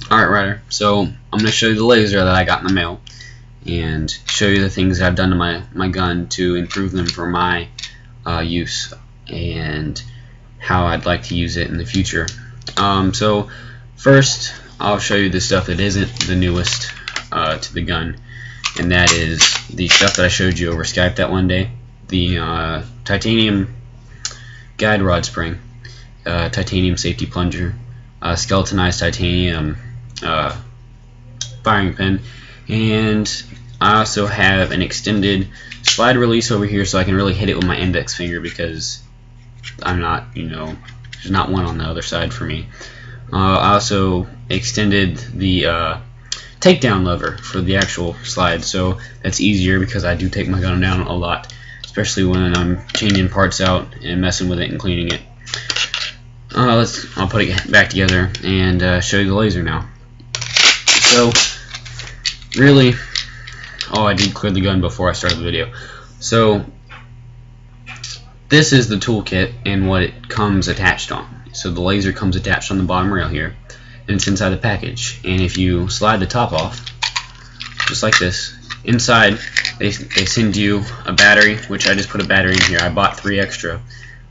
Alright, Ryder, so I'm going to show you the laser that I got in the mail and show you the things that I've done to my gun to improve them for my use and how I'd like to use it in the future. So first I'll show you the stuff that isn't the newest to the gun, and that is the stuff that I showed you over Skype that one day. The titanium guide rod spring, titanium safety plunger, skeletonized titanium firing pin, and I also have an extended slide release over here so I can really hit it with my index finger, because I'm not, there's not one on the other side for me. I also extended the takedown lever for the actual slide, so that's easier because I do take my gun down a lot, especially when I'm changing parts out and messing with it and cleaning it. I'll put it back together and show you the laser now. So really, I did clear the gun before I started the video. So this is the toolkit and what it comes attached on. So the laser comes attached on the bottom rail here, and it's inside the package. And if you slide the top off, just like this, inside they send you a battery, which I just put a battery in here. I bought 3 extra.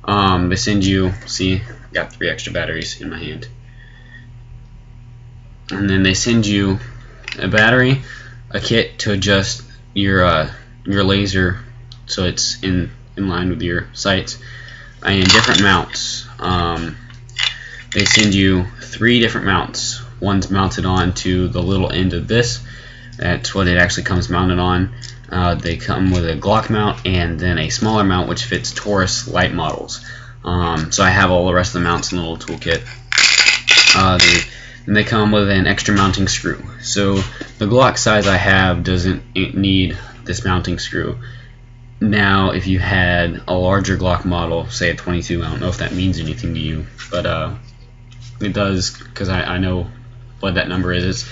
They send you, see, got 3 extra batteries in my hand. And then they send you a battery, a kit to adjust your laser so it's in line with your sights, and different mounts. They send you 3 different mounts. One's mounted on to the little end of this. That's what it actually comes mounted on. They come with a Glock mount and then a smaller mount which fits Taurus light models. So I have all the rest of the mounts in the little toolkit. And they come with an extra mounting screw. So the Glock size I have doesn't need this mounting screw. Now if you had a larger Glock model, say a 22, I don't know if that means anything to you, but it does, because I know what that number is.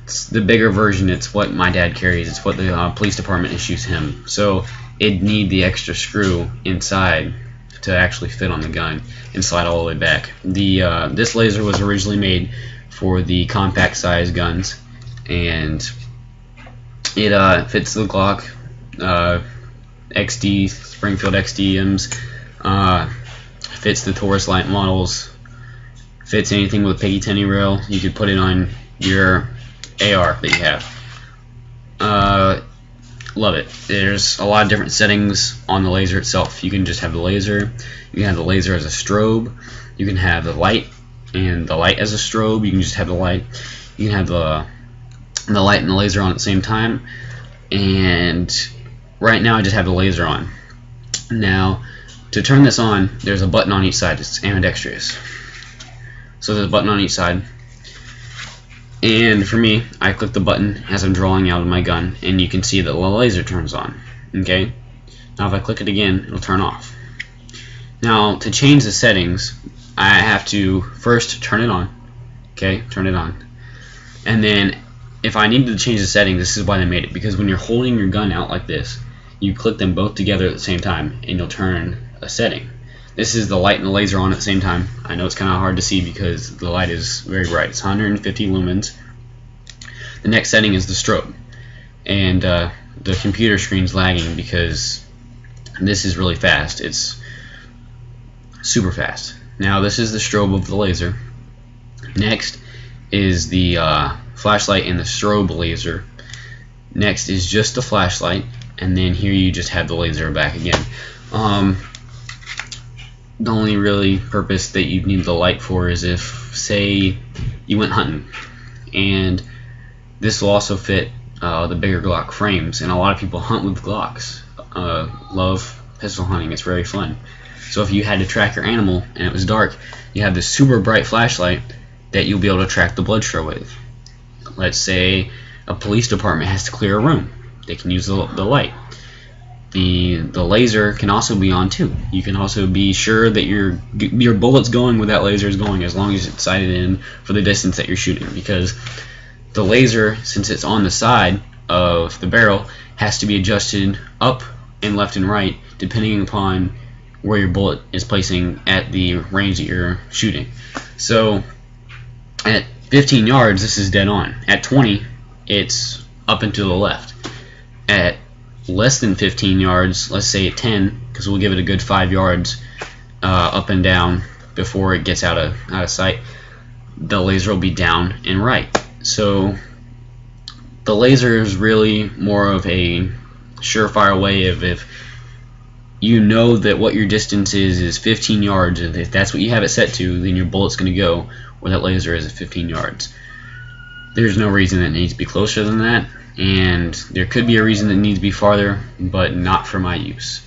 It's the bigger version. It's what my dad carries. It's what the police department issues him. So it'd need the extra screw inside to actually fit on the gun and slide all the way back. This laser was originally made for the compact size guns, and it fits the Glock XD, Springfield XDMs, fits the Taurus light models, fits anything with a Peggy 10 rail. You could put it on your AR that you have. Love it. There's a lot of different settings on the laser itself. You can just have the laser. You can have the laser as a strobe. You can have the light and the light as a strobe. You can just have the light. You can have the light and the laser on at the same time. And right now I just have the laser on. Now to turn this on, there's a button on each side. It's ambidextrous. So there's a button on each side. And for me, I click the button as I'm drawing out of my gun, and you can see that the laser turns on. Okay? Now if I click it again, it'll turn off. Now to change the settings, I have to first turn it on. Okay? Turn it on. And then if I needed to change the settings, this is why they made it, because when you're holding your gun out like this, you click them both together at the same time and you'll turn a setting. This is the light and the laser on at the same time. I know it's kind of hard to see because the light is very bright. It's 150 lumens. The next setting is the strobe. And the computer screen's lagging because this is really fast. It's super fast. Now this is the strobe of the laser. Next is the flashlight and the strobe laser. Next is just the flashlight. And then here you just have the laser back again. The only really purpose that you need the light for is if, say, you went hunting, and this will also fit the bigger Glock frames, and a lot of people hunt with Glocks, love pistol hunting. It's very fun. So if you had to track your animal and it was dark, you have this super bright flashlight that you'll be able to track the blood trail with. Let's say a police department has to clear a room, they can use the light. The laser can also be on too. You can also be sure that your bullet's going where that laser is going, as long as it's sighted in for the distance that you're shooting, because the laser, since it's on the side of the barrel, has to be adjusted up and left and right depending upon where your bullet is placing at the range that you're shooting. So at 15 yards, this is dead on. At 20, it's up and to the left. At less than 15 yards, let's say at 10, because we'll give it a good 5 yards up and down before it gets out of sight, the laser will be down and right. So the laser is really more of a surefire way of, if you know that what your distance is 15 yards, and if that's what you have it set to, then your bullet's going to go where that laser is at 15 yards. There's no reason that it needs to be closer than that, and there could be a reason that it needs to be farther, but not for my use.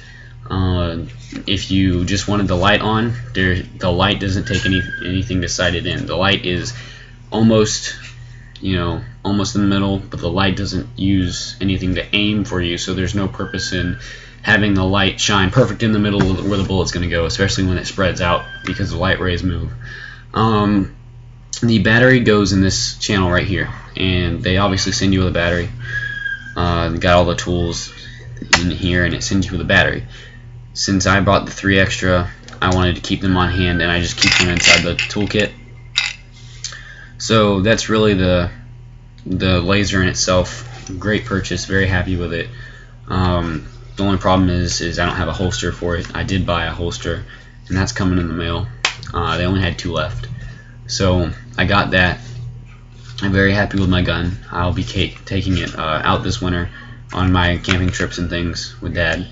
If you just wanted the light on, the light doesn't take anything to sight it in. The light is almost, almost in the middle, but the light doesn't use anything to aim for you, so there's no purpose in having the light shine perfect in the middle where the bullet's going to go, especially when it spreads out because the light rays move. The battery goes in this channel right here, and they obviously send you with a battery. They got all the tools in here, and it sends you with a battery. Since I bought the 3 extra, I wanted to keep them on hand, and I just keep them inside the toolkit. So that's really the laser in itself. Great purchase, very happy with it. The only problem is I don't have a holster for it. I did buy a holster, and that's coming in the mail. They only had 2 left, so I got that. I'm very happy with my gun. I'll be taking it out this winter on my camping trips and things with Dad,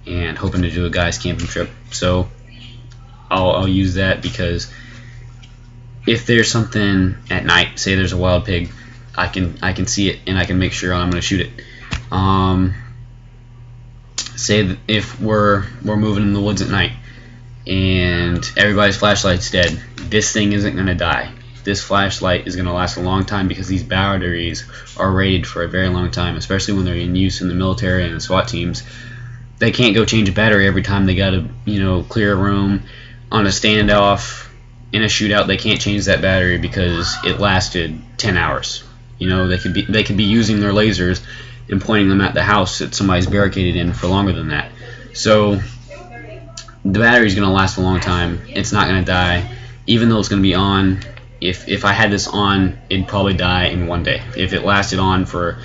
and hoping to do a guy's camping trip. So I'll use that, because if there's something at night, say there's a wild pig, I can see it, and I can make sure I'm going to shoot it. Say that if we're moving in the woods at night and everybody's flashlight's dead, this thing isn't going to die. This flashlight is going to last a long time, because these batteries are rated for a very long time, especially when they're in use in the military and the SWAT teams. They can't go change a battery every time they got to clear a room. On a standoff, in a shootout, they can't change that battery because it lasted 10 hours. They could be using their lasers and pointing them at the house that somebody's barricaded in for longer than that. So the battery's going to last a long time. It's not going to die, even though it's going to be on. If I had this on, it'd probably die in 1 day. If it lasted on or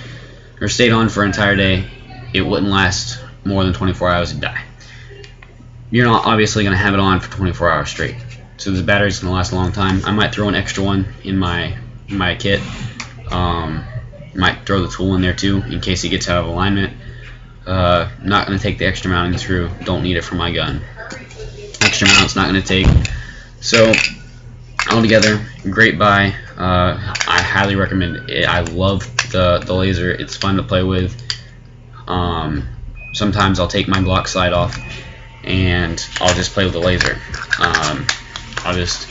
stayed on for an entire day, it wouldn't last more than 24 hours, it'd die. You're not obviously going to have it on for 24 hours straight. So this battery's going to last a long time. I might throw an extra one in my kit. Might throw the tool in there too, in case it gets out of alignment. Not going to take the extra mounting screw. Don't need it for my gun. Extra mount's not going to take. So altogether, great buy. I highly recommend it. I love the laser. It's fun to play with. Sometimes I'll take my block slide off and I'll just play with the laser. I'll just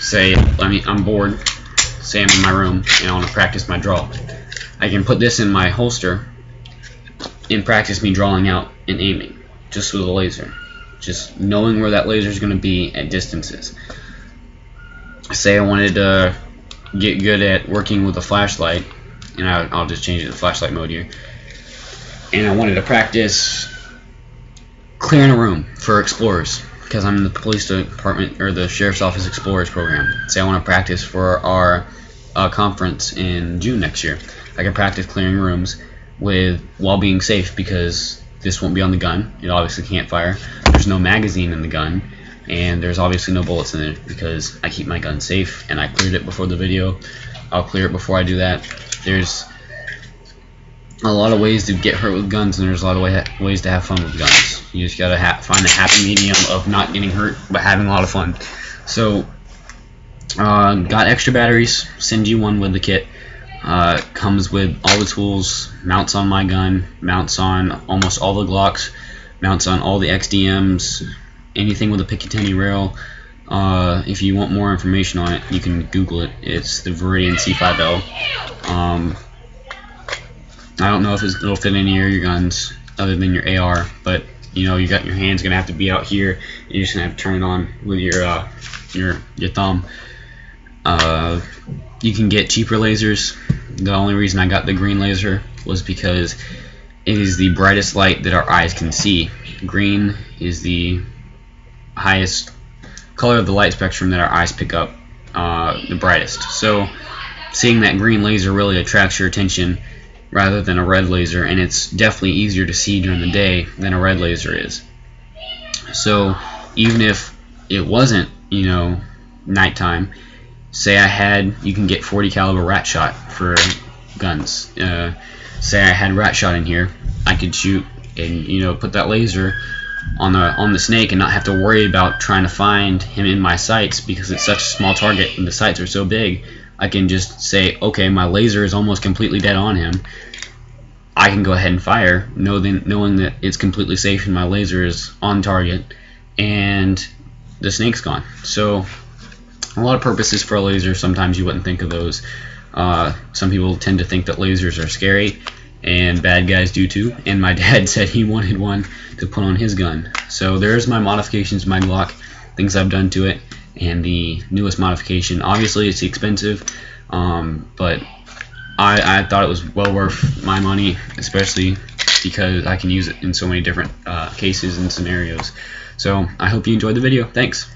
say, I'm bored. Say I'm in my room and I want to practice my draw. I can put this in my holster and practice me drawing out and aiming just with a laser, just knowing where that laser is going to be at distances. Say I wanted to get good at working with a flashlight, and I'll just change it to flashlight mode here, and I wanted to practice clearing a room for explorers, because I'm in the police department or the sheriff's office explorers program. Say I want to practice for our conference in June next year. I can practice clearing rooms while being safe, because this won't be on the gun. It obviously can't fire. There's no magazine in the gun, and there's obviously no bullets in it, because I keep my gun safe, and I cleared it before the video. I'll clear it before I do that. There's a lot of ways to get hurt with guns, and there's a lot of ways to have fun with guns. You just gotta find a happy medium of not getting hurt but having a lot of fun. So got extra batteries, send you one with the kit. Comes with all the tools, mounts on my gun, mounts on almost all the Glocks, mounts on all the XDMs, anything with a Picatinny rail. If you want more information on it, you can Google it. It's the Viridian C5l. I don't know if it'll fit any of your guns other than your AR, but you got your hands gonna have to be out here. You're just gonna have to turn it on with your thumb. You can get cheaper lasers. The only reason I got the green laser was because it is the brightest light that our eyes can see. Green is the highest color of the light spectrum that our eyes pick up the brightest. So seeing that green laser really attracts your attention rather than a red laser, and it's definitely easier to see during the day than a red laser is. So even if it wasn't, you know, nighttime, say you can get 40 caliber rat shot for guns. Say I had rat shot in here, I could shoot and, you know, put that laser on the snake and not have to worry about trying to find him in my sights, because it's such a small target and the sights are so big. I can just say, okay, my laser is almost completely dead on him. I can go ahead and fire, knowing that it's completely safe and my laser is on target, and the snake's gone. So a lot of purposes for a laser. Sometimes you wouldn't think of those. Some people tend to think that lasers are scary, and bad guys do too. And my dad said he wanted one to put on his gun. So there's my modifications to my Glock, things I've done to it, and the newest modification. Obviously it's expensive, but I thought it was well worth my money, especially because I can use it in so many different cases and scenarios. So I hope you enjoyed the video. Thanks.